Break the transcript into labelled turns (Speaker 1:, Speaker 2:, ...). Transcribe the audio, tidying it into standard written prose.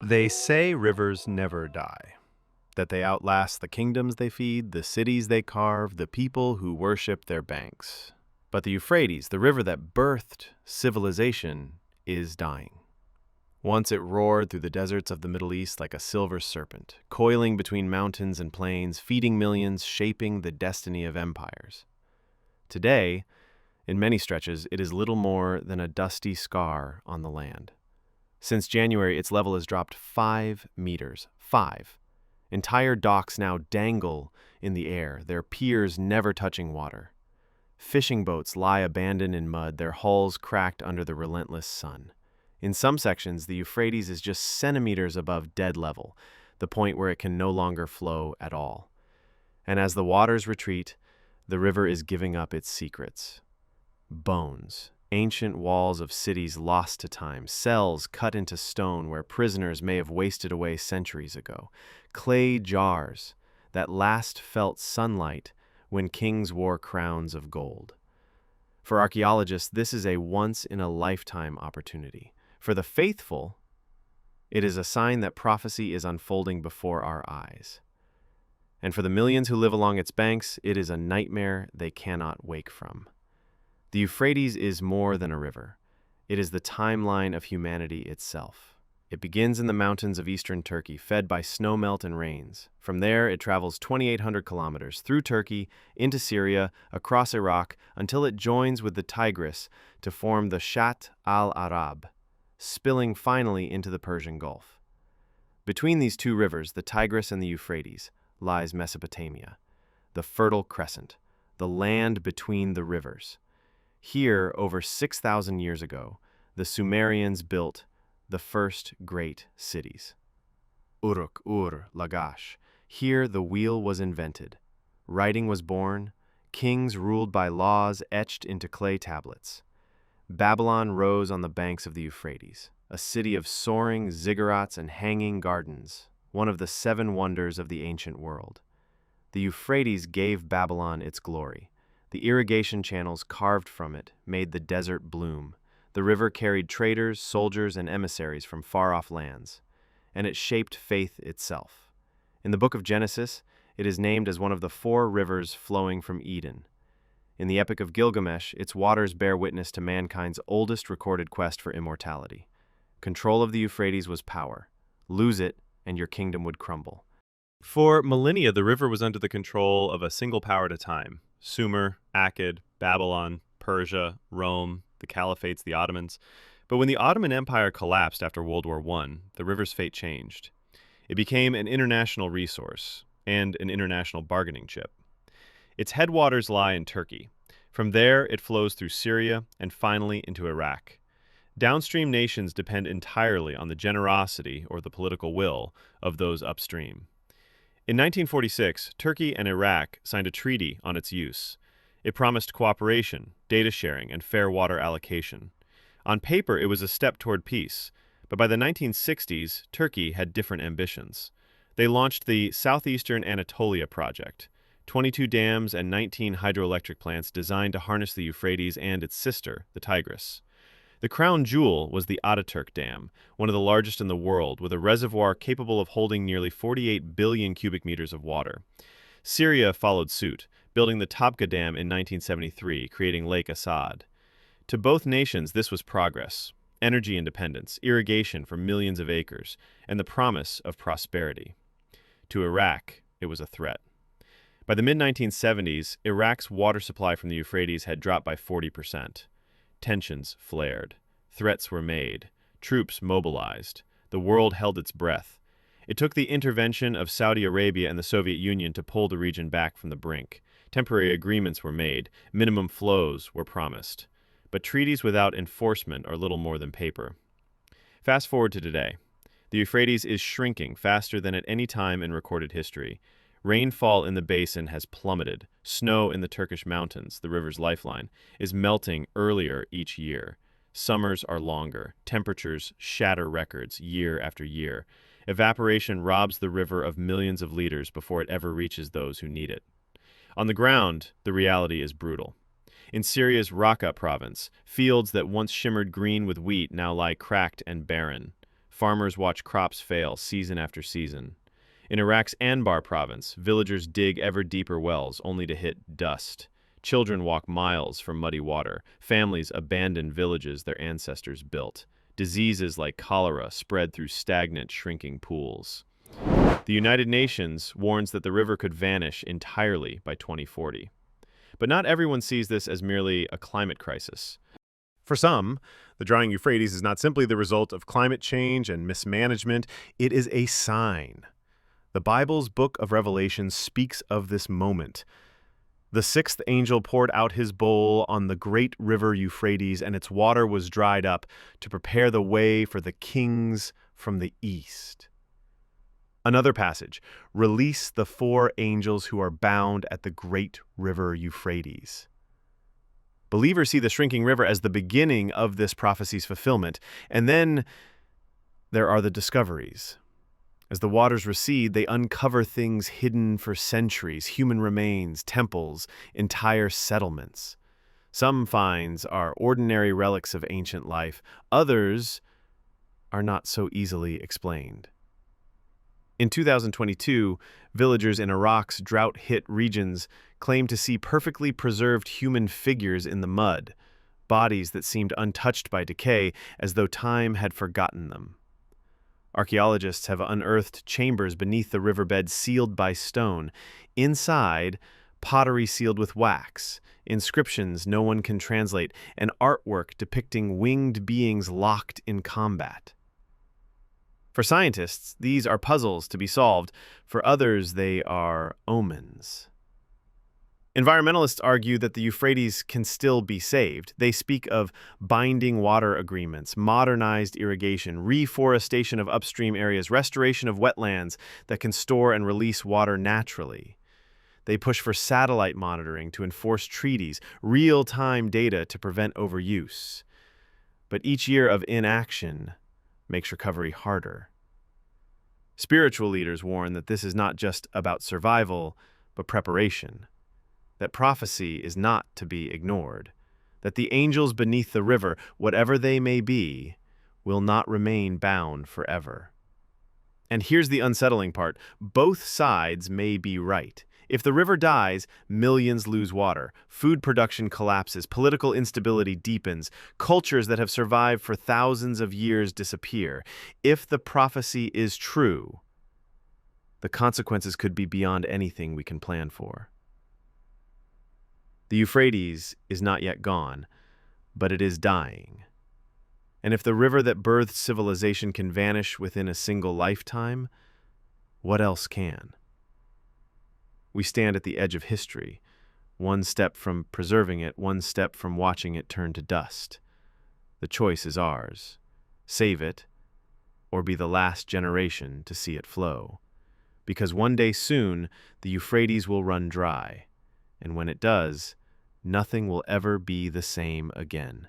Speaker 1: They say rivers never die, that they outlast the kingdoms they feed, the cities they carve, the people who worship their banks. But the Euphrates, the river that birthed civilization, is dying. Once it roared through the deserts of the Middle East like a silver serpent, coiling between mountains and plains, feeding millions, shaping the destiny of empires. Today, in many stretches, it is little more than a dusty scar on the land. Since January, its level has dropped 5 meters. 5. Entire docks now dangle in the air, their piers never touching water. Fishing boats lie abandoned in mud, their hulls cracked under the relentless sun. In some sections, the Euphrates is just centimeters above dead level, the point where it can no longer flow at all. And as the waters retreat, the river is giving up its secrets. Bones, ancient walls of cities lost to time, cells cut into stone where prisoners may have wasted away centuries ago, clay jars that last felt sunlight when kings wore crowns of gold. For archaeologists, this is a once-in-a-lifetime opportunity. For the faithful, it is a sign that prophecy is unfolding before our eyes. And for the millions who live along its banks, it is a nightmare they cannot wake from. The Euphrates is more than a river. It is the timeline of humanity itself. It begins in the mountains of eastern Turkey, fed by snowmelt and rains. From there, it travels 2,800 kilometers through Turkey, into Syria, across Iraq, until it joins with the Tigris to form the Shatt al-Arab, spilling finally into the Persian Gulf. Between these two rivers, the Tigris and the Euphrates, lies Mesopotamia, the Fertile Crescent, the land between the rivers. Here, over 6,000 years ago, the Sumerians built the first great cities. Uruk, Ur, Lagash. Here the wheel was invented. Writing was born. Kings ruled by laws etched into clay tablets. Babylon rose on the banks of the Euphrates, a city of soaring ziggurats and hanging gardens, one of the 7 wonders of the ancient world. The Euphrates gave Babylon its glory. The irrigation channels carved from it made the desert bloom. The river carried traders, soldiers, and emissaries from far-off lands, and it shaped faith itself. In the book of Genesis, it is named as one of the 4 rivers flowing from Eden. In the Epic of Gilgamesh, its waters bear witness to mankind's oldest recorded quest for immortality. Control of the Euphrates was power. Lose it, and your kingdom would crumble. For millennia, the river was under the control of a single power at a time. Sumer, Akkad, Babylon, Persia, Rome, the Caliphates, the Ottomans. But when the Ottoman Empire collapsed after World War I, the river's fate changed. It became an international resource and an international bargaining chip. Its headwaters lie in Turkey. From there, it flows through Syria and finally into Iraq. Downstream nations depend entirely on the generosity or the political will of those upstream. In 1946, Turkey and Iraq signed a treaty on its use. It promised cooperation, data sharing, and fair water allocation. On paper, it was a step toward peace, but by the 1960s, Turkey had different ambitions. They launched the Southeastern Anatolia Project, 22 dams and 19 hydroelectric plants designed to harness the Euphrates and its sister, the Tigris. The crown jewel was the Ataturk Dam, one of the largest in the world, with a reservoir capable of holding nearly 48 billion cubic meters of water. Syria followed suit, building the Topka Dam in 1973, creating Lake Assad. To both nations, this was progress, energy independence, irrigation for millions of acres, and the promise of prosperity. To Iraq, it was a threat. By the mid-1970s, Iraq's water supply from the Euphrates had dropped by 40%. Tensions flared. Threats were made. Troops mobilized. The world held its breath. It took the intervention of Saudi Arabia and the Soviet Union to pull the region back from the brink. Temporary agreements were made. Minimum flows were promised. But treaties without enforcement are little more than paper. Fast forward to today. The Euphrates is shrinking faster than at any time in recorded history. Rainfall in the basin has plummeted. Snow in the Turkish mountains, the river's lifeline, is melting earlier each year. Summers are longer. Temperatures shatter records year after year. Evaporation robs the river of millions of liters before it ever reaches those who need it. On the ground, the reality is brutal. In Syria's Raqqa province, fields that once shimmered green with wheat now lie cracked and barren. Farmers watch crops fail season after season. In Iraq's Anbar province, villagers dig ever deeper wells only to hit dust. Children walk miles for muddy water. Families abandon villages their ancestors built. Diseases like cholera spread through stagnant, shrinking pools. The United Nations warns that the river could vanish entirely by 2040. But not everyone sees this as merely a climate crisis.
Speaker 2: For some, the drying Euphrates is not simply the result of climate change and mismanagement, it is a sign. The Bible's book of Revelation speaks of this moment. The sixth angel poured out his bowl on the great river Euphrates, and its water was dried up to prepare the way for the kings from the east. Another passage, release the 4 angels who are bound at the great river Euphrates. Believers see the shrinking river as the beginning of this prophecy's fulfillment, and then there are the discoveries. As the waters recede, they uncover things hidden for centuries, human remains, temples, entire settlements. Some finds are ordinary relics of ancient life. Others are not so easily explained. In 2022, villagers in Iraq's drought-hit regions claimed to see perfectly preserved human figures in the mud, bodies that seemed untouched by decay, as though time had forgotten them. Archaeologists have unearthed chambers beneath the riverbed sealed by stone. Inside, pottery sealed with wax, inscriptions no one can translate, and artwork depicting winged beings locked in combat. For scientists, these are puzzles to be solved. For others, they are omens. Environmentalists argue that the Euphrates can still be saved. They speak of binding water agreements, modernized irrigation, reforestation of upstream areas, restoration of wetlands that can store and release water naturally. They push for satellite monitoring to enforce treaties, real-time data to prevent overuse. But each year of inaction makes recovery harder. Spiritual leaders warn that this is not just about survival, but preparation. That prophecy is not to be ignored, that the angels beneath the river, whatever they may be, will not remain bound forever. And here's the unsettling part. Both sides may be right. If the river dies, millions lose water, food production collapses, political instability deepens, cultures that have survived for thousands of years disappear. If the prophecy is true, the consequences could be beyond anything we can plan for. The Euphrates is not yet gone, but it is dying. And if the river that birthed civilization can vanish within a single lifetime, what else can? We stand at the edge of history, one step from preserving it, one step from watching it turn to dust. The choice is ours. Save it, or be the last generation to see it flow. Because one day soon, the Euphrates will run dry. And when it does, nothing will ever be the same again.